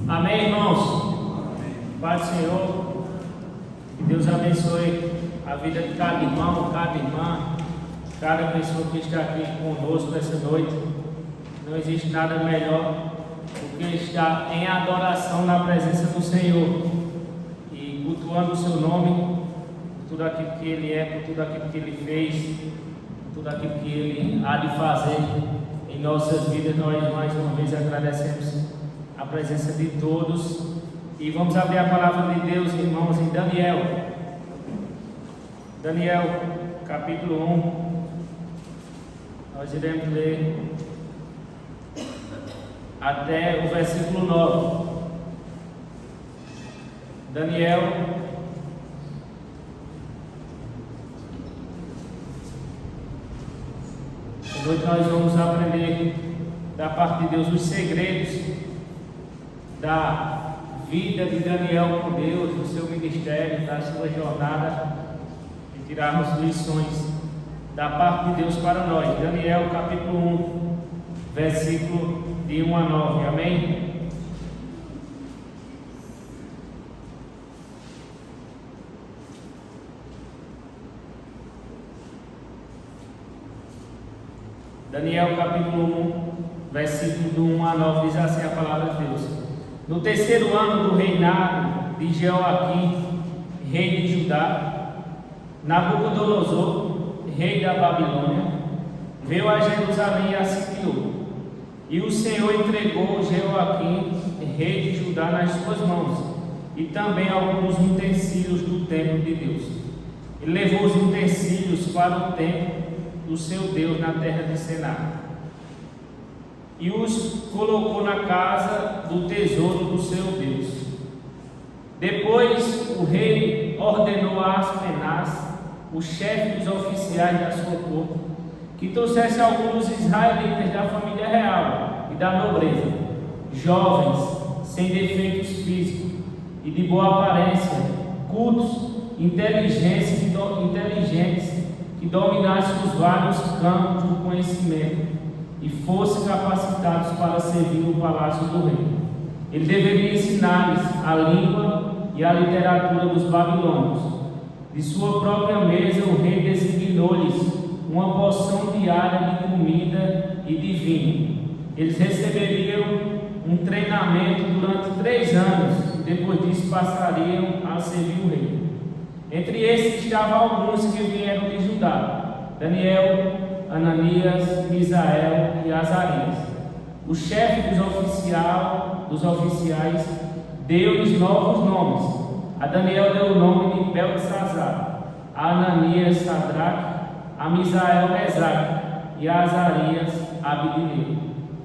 Amém, irmãos? Pai do Senhor, que Deus abençoe a vida de cada irmão, cada irmã, cada pessoa que está aqui conosco essa noite. Não existe nada melhor do que estar em adoração na presença do Senhor e cultuando o seu nome, por tudo aquilo que Ele é, por tudo aquilo que Ele fez, por tudo aquilo que Ele há de fazer em nossas vidas. Nós mais uma vez agradecemos a presença de todos e vamos abrir a palavra de Deus, irmãos, em Daniel capítulo 1. Nós iremos ler até o versículo 9. Daniel hoje nós vamos aprender da parte de Deus os segredos da vida de Daniel com Deus, do seu ministério, da sua jornada, e tirarmos lições da parte de Deus para nós. Daniel capítulo 1, versículo de 1 a 9, amém? Daniel capítulo 1, versículo do 1 a 9, diz assim a palavra de Deus: No terceiro ano do reinado de Jeoaquim, rei de Judá, Nabucodonosor, rei da Babilônia, veio a Jerusalém e a sitiou. E o Senhor entregou Jeoaquim, rei de Judá, nas suas mãos, e também alguns utensílios do templo de Deus. Ele levou os utensílios para o templo do seu Deus na terra de Senar, e os colocou na casa do tesouro do seu Deus. Depois o rei ordenou a Aspenaz, o chefe dos oficiais da sua corte, que trouxesse alguns israelitas da família real e da nobreza, jovens, sem defeitos físicos e de boa aparência, cultos, inteligentes, que dominassem os vários campos do conhecimento e fossem capacitados para servir no palácio do rei. Ele deveria ensinar-lhes a língua e a literatura dos babilônios. De sua própria mesa o rei designou-lhes uma porção diária de comida e de vinho. Eles receberiam um treinamento durante 3 anos e depois disso passariam a servir o rei. Entre esses estavam alguns que vieram de Judá: Daniel, Ananias, Misael e Azarias. O chefe dos oficiais deu-lhes novos nomes. A Daniel deu o nome de Beltesazar, a Ananias Sadraque, a Misael Mesaque e a Azarias Abednego.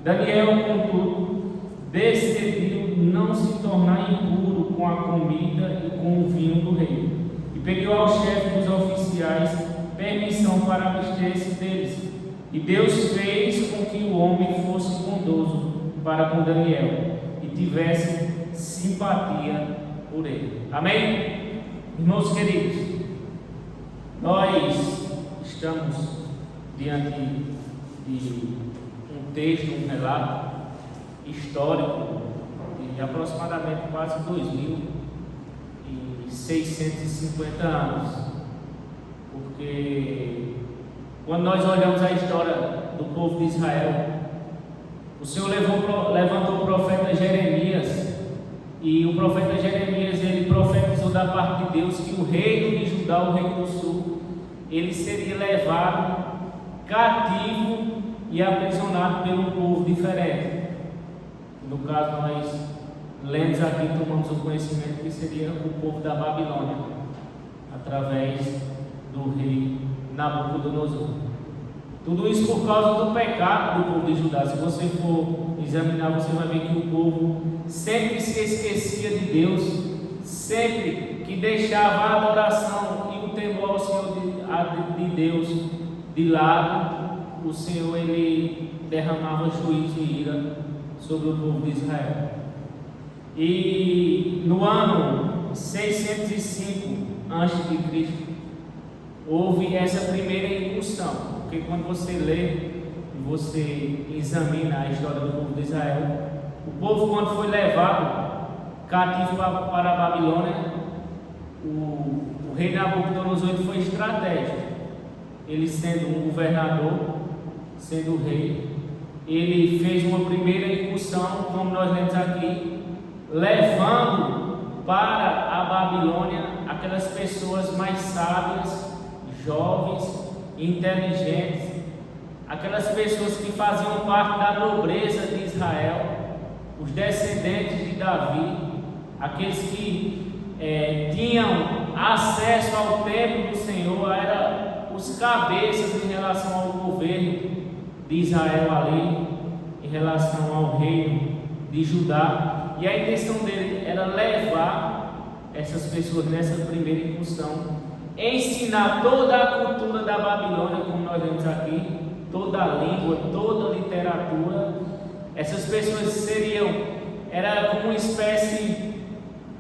Daniel, contudo, decidiu não se tornar impuro com a comida e com o vinho do rei, e pediu ao chefe dos oficiais permissão para abster-se deles. E Deus fez com que o homem fosse bondoso para com Daniel e tivesse simpatia por ele. Amém? Irmãos queridos, nós estamos diante de um texto, um relato histórico de aproximadamente quase 2.650 anos. Porque quando nós olhamos a história do povo de Israel, o Senhor levantou o profeta Jeremias, e o profeta Jeremias ele profetizou da parte de Deus que o reino de Judá, o reino do sul, ele seria levado cativo e aprisionado pelo povo diferente. No caso, nós lemos aqui, tomamos o conhecimento que seria o povo da Babilônia, através do rei Nabucodonosor. Tudo isso por causa do pecado do povo de Judá. Se você for examinar, você vai ver que o povo sempre se esquecia de Deus, sempre que deixava a adoração e o temor ao Senhor de Deus de lado, o Senhor ele derramava juízo e ira sobre o povo de Israel. E no ano 605 a.C., houve essa primeira incursão, porque quando você lê você examina a história do povo de Israel, o povo, quando foi levado cativo para a Babilônia, o rei Nabucodonosor foi estratégico. Ele, sendo um governador, sendo rei, ele fez uma primeira incursão, como nós lemos aqui, levando para a Babilônia aquelas pessoas mais sábias, jovens, inteligentes, aquelas pessoas que faziam parte da nobreza de Israel, os descendentes de Davi, aqueles que tinham acesso ao templo do Senhor, eram os cabeças em relação ao governo de Israel ali, em relação ao reino de Judá. E a intenção dele era levar essas pessoas nessa primeira incursão, ensinar toda a cultura da Babilônia, como nós vemos aqui, toda a língua, toda a literatura. Essas pessoas era como uma espécie,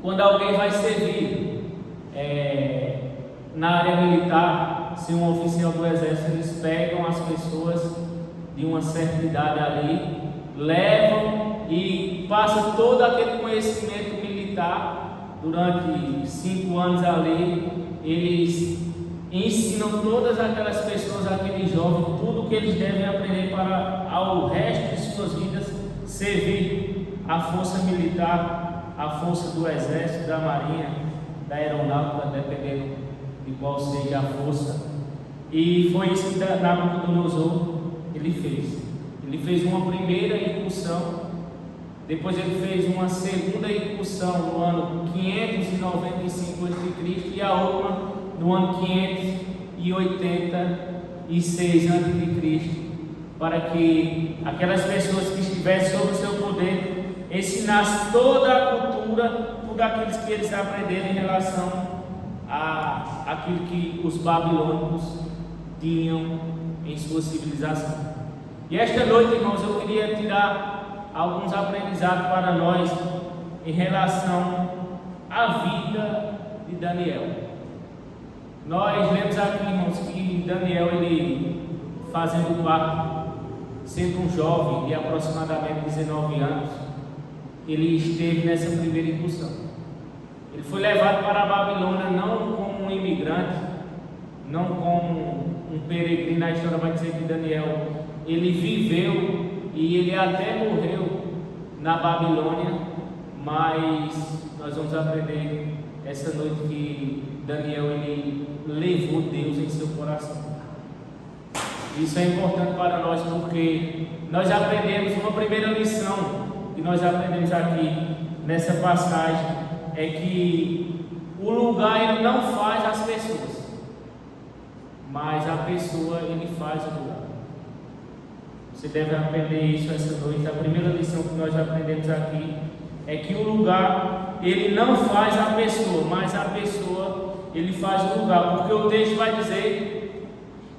quando alguém vai servir na área militar, se um oficial do exército, eles pegam as pessoas de uma certa idade ali, levam e passam todo aquele conhecimento militar durante 5 anos ali. Eles ensinam todas aquelas pessoas, aqueles jovens, tudo o que eles devem aprender para, ao resto de suas vidas, servir a força militar, a força do exército, da marinha, da aeronáutica, dependendo de qual seja a força. E foi isso que Nabucodonosor ele fez. Ele fez uma primeira incursão, depois ele fez uma segunda incursão no ano 595 a.C. e a outra no ano 586 a.C., para que aquelas pessoas que estivessem sob o seu poder ensinassem toda a cultura, tudo aquilo que eles aprenderam em relação àquilo que os babilônicos tinham em sua civilização. E esta noite, irmãos, eu queria tirar alguns aprendizados para nós em relação à vida de Daniel. Nós lemos aqui, irmãos, que Daniel, ele fazendo parte, sendo um jovem de aproximadamente 19 anos, ele esteve nessa primeira incursão. Ele foi levado para a Babilônia não como um imigrante, não como um peregrino. A história vai dizer que Daniel, ele viveu e ele até morreu na Babilônia, mas nós vamos aprender essa noite que Daniel, ele levou Deus em seu coração. Isso é importante para nós, porque nós aprendemos uma primeira lição que nós aprendemos aqui nessa passagem, é que o lugar ele não faz as pessoas, mas a pessoa ele faz o lugar. Você deve aprender isso essa noite. A primeira lição que nós aprendemos aqui é que o lugar ele não faz a pessoa, mas a pessoa ele faz o lugar, porque o texto vai dizer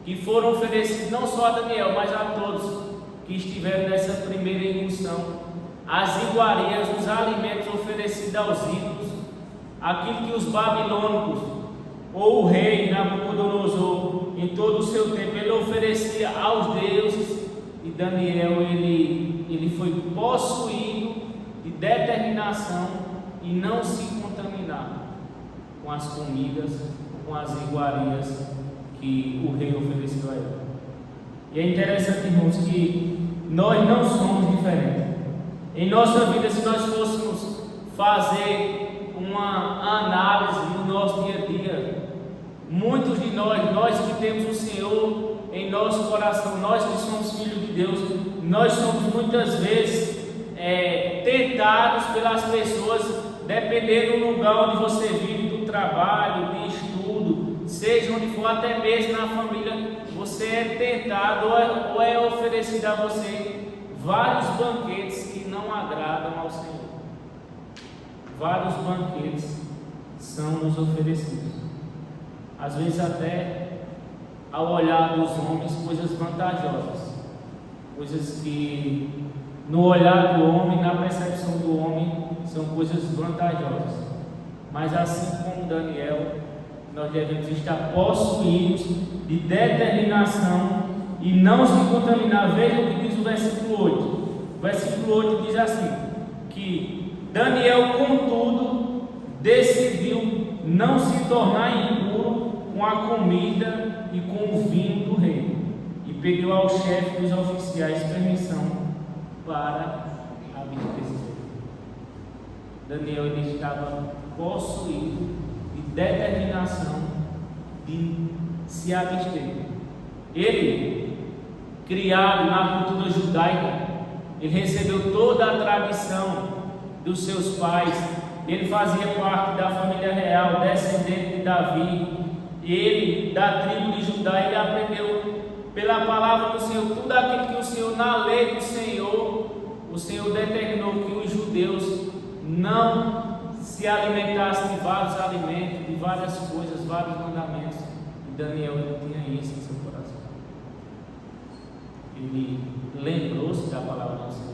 que foram oferecidos não só a Daniel, mas a todos que estiveram nessa primeira incursão, as iguarias, os alimentos oferecidos aos ídolos, aquilo que os babilônicos ou o rei Nabucodonosor, em todo o seu tempo, ele oferecia aos deuses. E Daniel, ele foi possuído de determinação e não se contaminar com as comidas, com as iguarias que o rei ofereceu a ele. E é interessante, irmãos, que nós não somos diferentes. Em nossa vida, se nós fôssemos fazer uma análise no nosso dia a dia, muitos de nós que temos o Senhor em nosso coração, nós que somos filhos de Deus, nós somos muitas vezes tentados pelas pessoas, dependendo do lugar onde você vive, do trabalho, de estudo, seja onde for, até mesmo na família, você é tentado ou é oferecido a você vários banquetes que não agradam ao Senhor. Vários banquetes são nos oferecidos, às vezes até ao olhar dos homens, coisas vantajosas, coisas que no olhar do homem, na percepção do homem, são coisas vantajosas. Mas assim como Daniel, nós devemos estar possuídos de determinação e não se contaminar. Veja o que diz o versículo 8. O versículo 8 diz assim, que Daniel, contudo, decidiu não se tornar impuro com a comida e com o vinho do rei, e pediu ao chefe dos oficiais permissão para abster. Daniel, ele estava possuído de determinação de se abster. Ele, criado na cultura judaica, ele recebeu toda a tradição dos seus pais. Ele fazia parte da família real, descendente de Davi. Ele, da tribo de Judá, ele aprendeu pela palavra do Senhor tudo aquilo que o Senhor, na lei do Senhor, o Senhor determinou que os judeus não se alimentassem de vários alimentos, de várias coisas, vários mandamentos. E Daniel, ele tinha isso em seu coração. Ele lembrou-se da palavra do Senhor.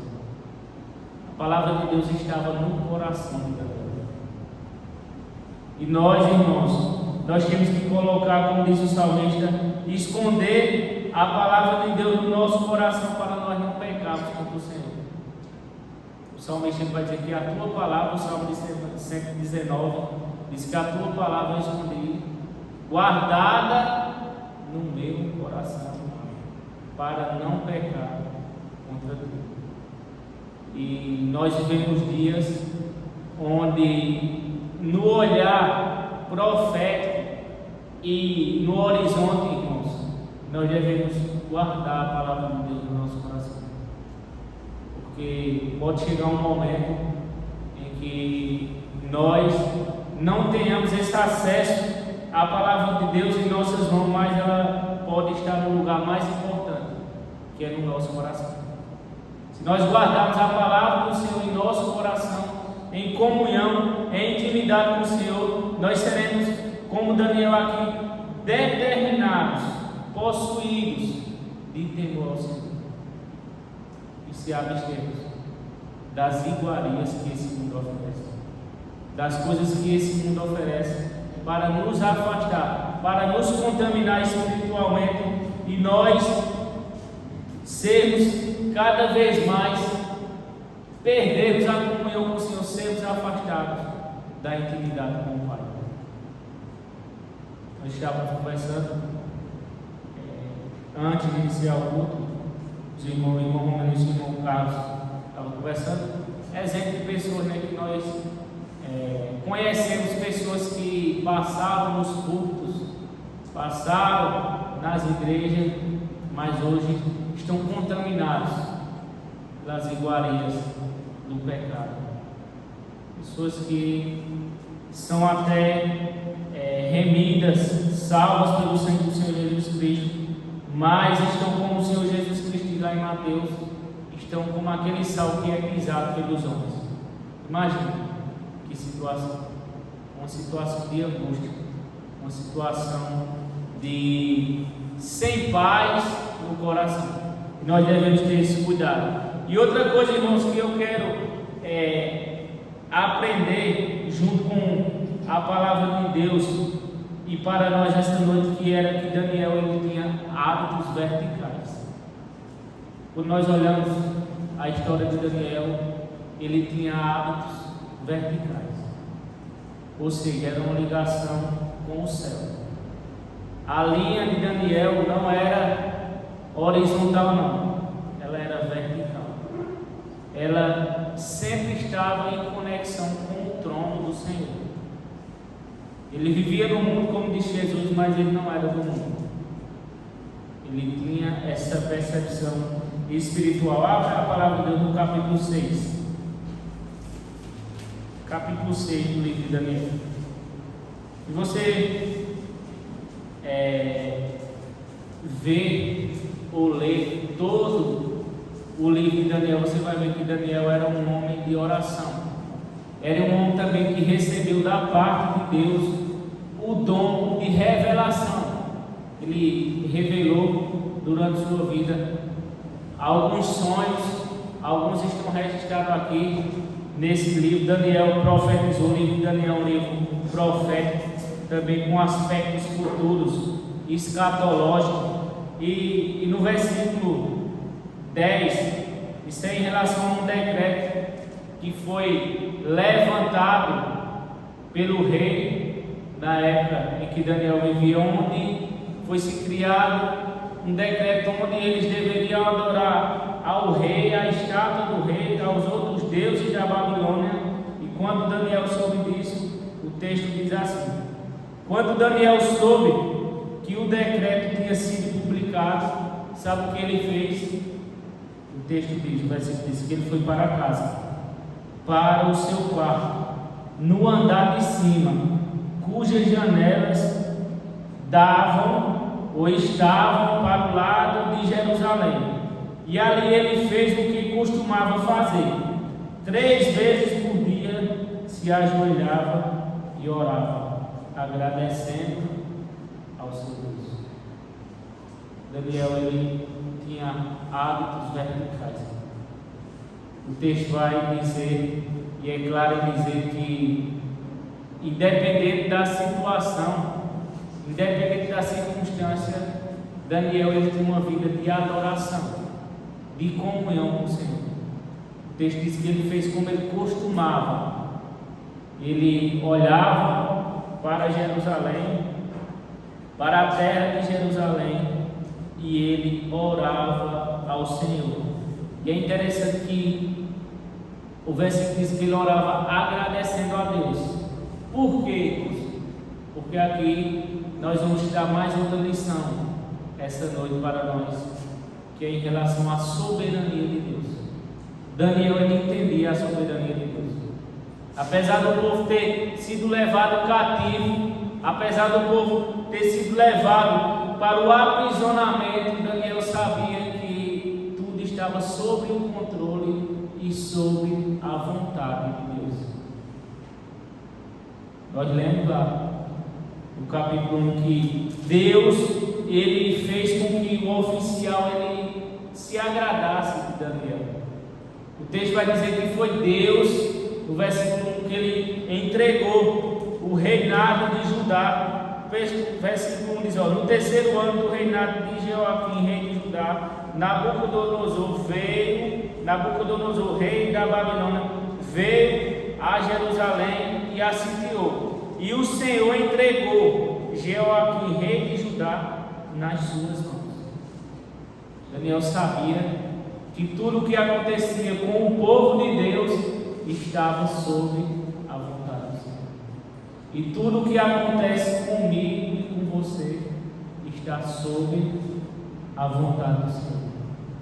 A palavra de Deus estava no coração de Daniel. E nós, irmãos, nós temos que colocar, como diz o salmista, esconder a palavra de Deus no nosso coração para nós não pecarmos contra o Senhor. O salmista vai dizer que a tua palavra, o Salmo 119, diz que a tua palavra é escondida, guardada no meu coração, para não pecar contra ti. E nós vivemos dias onde, no olhar profético e no horizonte, irmãos, nós devemos guardar a palavra de Deus no nosso coração. Porque pode chegar um momento em que nós não tenhamos esse acesso à palavra de Deus em nossas mãos, mas ela pode estar no lugar mais importante, que é no nosso coração. Se nós guardarmos a palavra do Senhor em nosso coração, em comunhão, em intimidade com o Senhor, nós seremos, como Daniel aqui, determinados, possuídos de temor ao Senhor. E se abstermos das iguarias que esse mundo oferece, das coisas que esse mundo oferece, para nos afastar, para nos contaminar espiritualmente, e nós sermos cada vez mais, perdermos a comunhão com o Senhor, sermos afastados da intimidade com o Pai. Nós estávamos conversando antes de iniciar o culto, os irmãos, irmão Romano e o irmão Carlos estavam conversando, exemplo de pessoas, né, que nós conhecemos, pessoas que passaram nos cultos, passaram nas igrejas, mas hoje estão contaminados pelas iguarias do pecado. Pessoas que são até remidas, salvas pelo sangue do Senhor Jesus Cristo, mas estão como o Senhor Jesus Cristo diz lá em Mateus, estão como aquele sal que é pisado pelos homens. Imagina que situação, uma situação de angústia, uma situação de sem paz no coração. Nós devemos ter esse cuidado. E outra coisa, irmãos, que eu quero aprender junto com a palavra de Deus e para nós esta noite, que era que Daniel, ele tinha hábitos verticais. Quando nós olhamos a história de Daniel, ele tinha hábitos verticais, ou seja, era uma ligação com o céu. A linha de Daniel não era horizontal, não, ela era vertical. Ela sempre estava em conexão com o trono do Senhor. Ele vivia no mundo, como disse Jesus, mas ele não era do mundo. Ele tinha essa percepção espiritual. Abra a palavra de Deus no capítulo 6. Capítulo 6 do livro de Daniel. E você ver ou ler todo o livro de Daniel, você vai ver que Daniel era um homem de oração. Era um homem também que recebeu da parte de Deus o dom de revelação. Ele revelou durante sua vida alguns sonhos, alguns estão registrados aqui nesse livro. Daniel profetizou, o livro de Daniel é um livro profético, também com aspectos futuros, escatológicos. E no versículo 10, isso é em relação a um decreto que foi levantado pelo rei na época em que Daniel vivia, onde foi se criado um decreto onde eles deveriam adorar ao rei, à estátua do rei, aos outros deuses da Babilônia. E quando Daniel soube disso, o texto diz assim: quando Daniel soube que o decreto tinha sido publicado, sabe o que ele fez? O texto diz, o versículo diz que ele foi para casa, para o seu quarto, no andar de cima, cujas janelas davam ou estavam para o lado de Jerusalém. E ali ele fez o que costumava fazer: 3 vezes por dia se ajoelhava e orava, agradecendo ao seu Deus. Daniel, ele tinha hábitos verticais. O texto vai dizer, e é claro dizer, que independente da situação, independente da circunstância, Daniel ele tinha uma vida de adoração, de comunhão com o Senhor. O texto diz que ele fez como ele costumava. Ele olhava para Jerusalém, para a terra de Jerusalém, e ele orava ao Senhor. E é interessante que o versículo diz que ele orava agradecendo a Deus. Por quê? Porque aqui nós vamos te dar mais outra lição essa noite para nós, que é em relação à soberania de Deus. Daniel ele entendia a soberania de Deus. Apesar do povo ter sido levado cativo, apesar do povo ter sido levado para o aprisionamento, Daniel sabia que tudo estava sob o controle e sob a vontade de Deus. Nós lemos lá no capítulo 1 que Deus ele fez com que o oficial ele se agradasse de Daniel. O texto vai dizer que foi Deus, no versículo 1, que ele entregou o reinado de Judá. O versículo 1 diz: no 3º ano do reinado de Jeoaquim, rei de Judá, Nabucodonosor, rei da Babilônia, veio a Jerusalém e a sitiou. E o Senhor entregou Jeoaquim, rei de Judá, nas suas mãos. Daniel sabia que tudo o que acontecia com o povo de Deus estava sob a vontade do Senhor. E tudo o que acontece comigo e com você está sob a vontade do Senhor.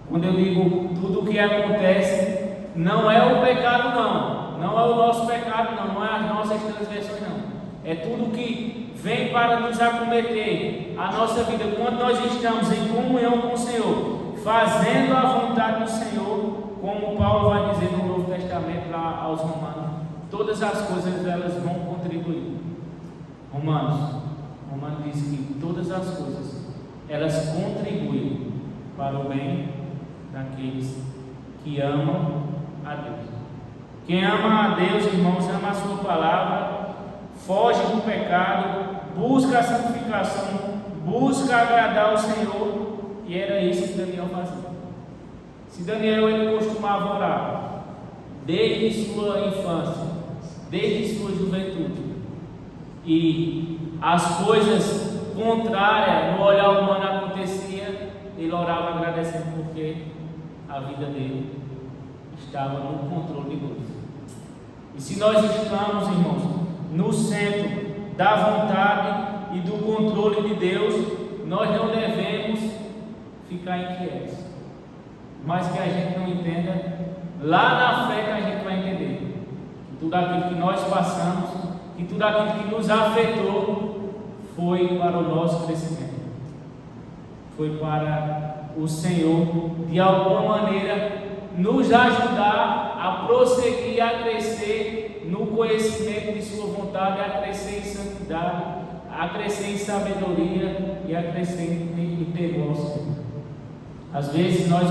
Quando eu digo tudo o que acontece, não é o pecado não é o nosso pecado não é as nossas transgressões não. É tudo que vem para nos acometer a nossa vida quando nós estamos em comunhão com o Senhor, fazendo a vontade do Senhor, como Paulo vai dizer no Novo Testamento lá aos Romanos, todas as coisas elas vão contribuir. Romanos diz que todas as coisas elas contribuem para o bem daqueles que amam a Deus. Quem ama a Deus, irmãos, ama a sua palavra, foge do pecado, busca a santificação, busca agradar ao Senhor, e era isso que Daniel fazia. Se Daniel ele costumava orar desde sua infância, desde sua juventude, e as coisas contrárias no olhar humano acontecia, ele orava agradecendo porque a vida dele estava no controle de Deus. E se nós estamos, irmãos, no centro da vontade e do controle de Deus, nós não devemos ficar inquietos. Mas que a gente não entenda, lá na frente a gente vai entender que tudo aquilo que nós passamos, que tudo aquilo que nos afetou, foi para o nosso crescimento, foi para o Senhor, de alguma maneira, nos ajudar a prosseguir, a crescer no conhecimento de sua vontade, a crescer em santidade, a crescer em sabedoria e a crescer em temor ao Senhor. Às vezes nós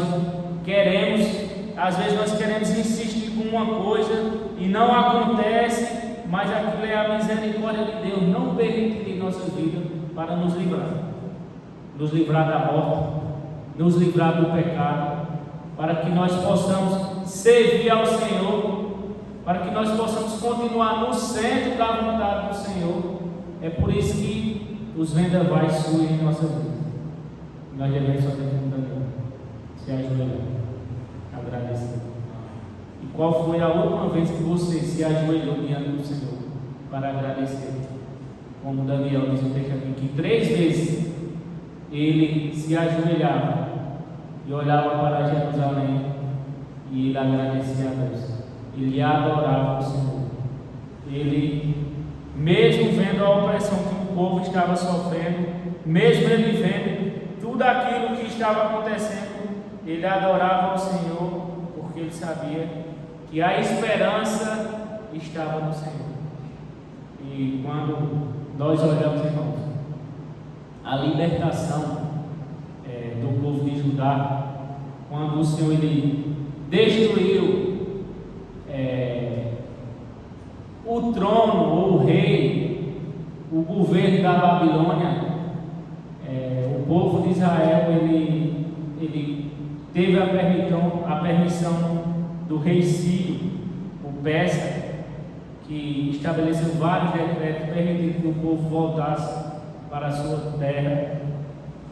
queremos insistir com uma coisa e não acontece, mas aquilo é a misericórdia de Deus não permitir em nossa vida para nos livrar da morte, nos livrar do pecado, para que nós possamos servir ao Senhor para que nós possamos continuar no centro da vontade do Senhor. É por isso que os vendavais surgem em nossa vida. Nós devemos fazer como Daniel, se ajoelhar, agradecer. E qual foi a última vez que você se ajoelhou diante do Senhor para agradecer? Como Daniel diz o texto aqui, que 3 vezes ele se ajoelhava e olhava para Jerusalém e ele agradecia a Deus. Ele adorava o Senhor. Ele, mesmo vendo a opressão que o povo estava sofrendo, mesmo ele vendo tudo aquilo que estava acontecendo, ele adorava o Senhor, porque ele sabia que a esperança estava no Senhor. E quando nós olhamos, irmãos, a libertação do povo de Judá, quando o Senhor ele destruiu o trono ou o rei, o governo da Babilônia, o povo de Israel ele teve a permissão do rei Ciro, o persa, que estabeleceu vários decretos permitindo que o povo voltasse para a sua terra.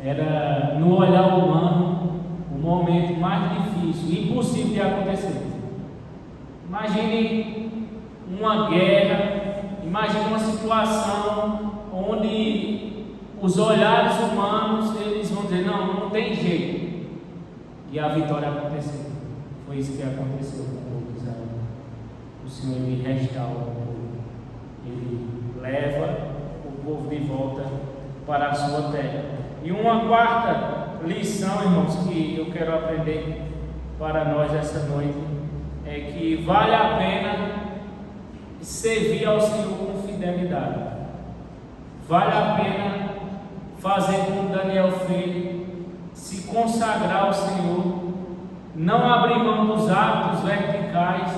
Era, no olhar humano, o momento mais difícil, impossível de acontecer. Imagine uma guerra, imagine uma situação onde os olhares humanos eles vão dizer, não tem jeito. E a vitória aconteceu. Foi isso que aconteceu com o povo de Israel. O Senhor ele restaura o povo, ele leva o povo de volta para a sua terra. E uma quarta lição, irmãos, que eu quero aprender para nós essa noite é que vale a pena servir ao Senhor com fidelidade. Vale a pena fazer como Daniel fez, se consagrar ao Senhor, não abrir mão dos hábitos verticais,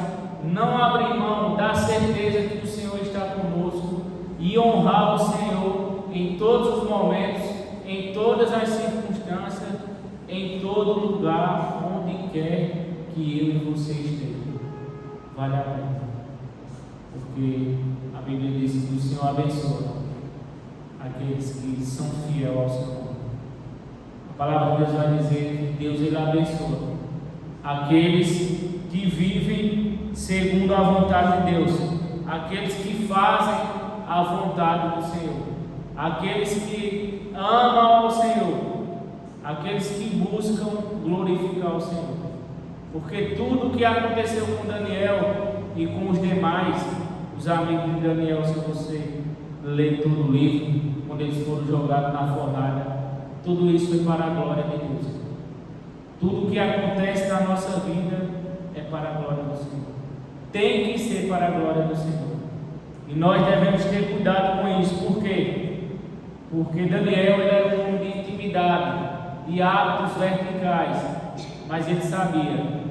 não abrir mão da certeza que o Senhor está conosco e honrar o Senhor em todos os momentos, em todas as circunstâncias, em todo lugar, onde quer que eu e você esteja. Vale a pena, porque a Bíblia diz que o Senhor abençoa aqueles que são fiéis ao Senhor. A palavra de Deus vai dizer que Deus ele abençoa aqueles que vivem segundo a vontade de Deus, aqueles que fazem a vontade do Senhor, aqueles que amam ao Senhor, aqueles que buscam glorificar o Senhor. Porque tudo o que aconteceu com Daniel e com os demais, os amigos de Daniel, se você ler todo o livro, quando eles foram jogados na fornalha, tudo isso foi para a glória de Deus. Tudo o que acontece na nossa vida é para a glória do Senhor. Tem que ser para a glória do Senhor. E nós devemos ter cuidado com isso. Por quê? Porque Daniel ele era um homem de intimidade, de hábitos verticais, mas ele sabia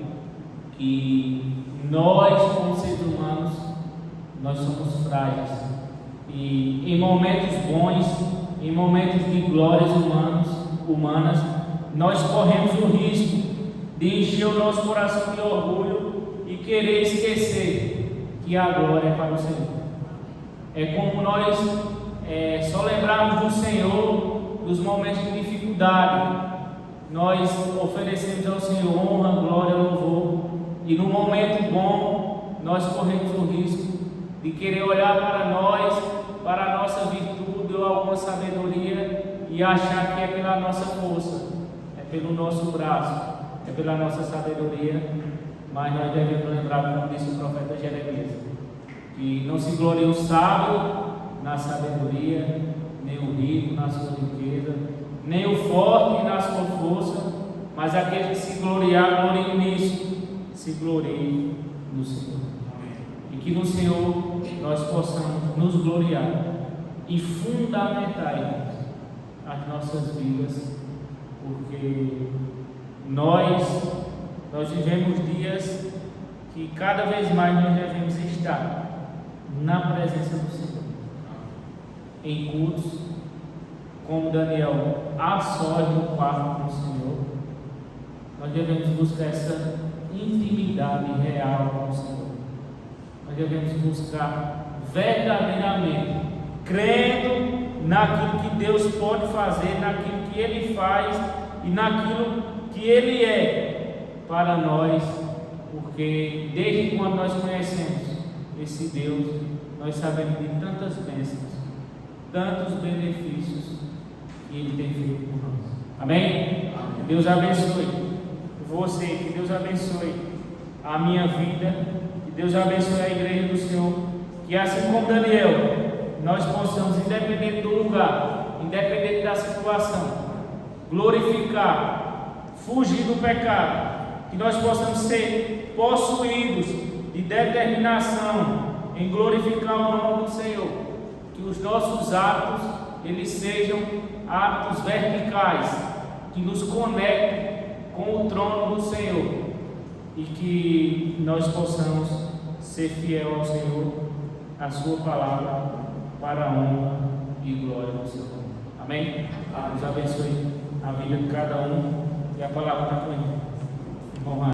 que nós, como seres humanos, nós somos frágeis. E em momentos bons, em momentos de glórias humanas, nós corremos o risco de encher o nosso coração de orgulho e querer esquecer que a glória é para o Senhor. É como nós só lembrarmos do Senhor nos momentos de dificuldade. Nós oferecemos ao Senhor honra, glória, louvor, e no momento bom nós corremos o risco de querer olhar para nós, para a nossa virtude ou alguma sabedoria e achar que é pela nossa força, é pelo nosso braço, é pela nossa sabedoria. Mas nós devemos lembrar, como disse o profeta Jeremias, que não se gloria o sábio na sabedoria, nem o rico na sua riqueza, nem o forte na sua força, mas aquele que se gloriar, glorie nisso, se glorie no Senhor. E que no Senhor nós possamos nos gloriar e fundamentar as nossas vidas, porque nós vivemos dias que cada vez mais nós devemos estar na presença do Senhor, em cultos, como Daniel, a sós no quarto com o Senhor. Nós devemos buscar essa intimidade real com o Senhor. nós devemos buscar verdadeiramente, crendo naquilo que Deus pode fazer, naquilo que Ele faz e naquilo que Ele é para nós, porque desde quando nós conhecemos esse Deus, nós sabemos de tantas bênçãos, tantos benefícios que Ele tem feito por nós. Amém? Que Deus abençoe você, que Deus abençoe a minha vida, que Deus abençoe a igreja do Senhor, que assim como Daniel, nós possamos, independente do lugar, independente da situação, glorificar, fugir do pecado, que nós possamos ser possuídos de determinação em glorificar o nome do Senhor, que os nossos atos, eles sejam atos verticais, que nos conectem com o trono do Senhor, e que nós possamos ser fiel ao Senhor, a sua palavra, para a honra e glória do Senhor. Amém? Deus abençoe a vida de cada um, e a palavra está com ele.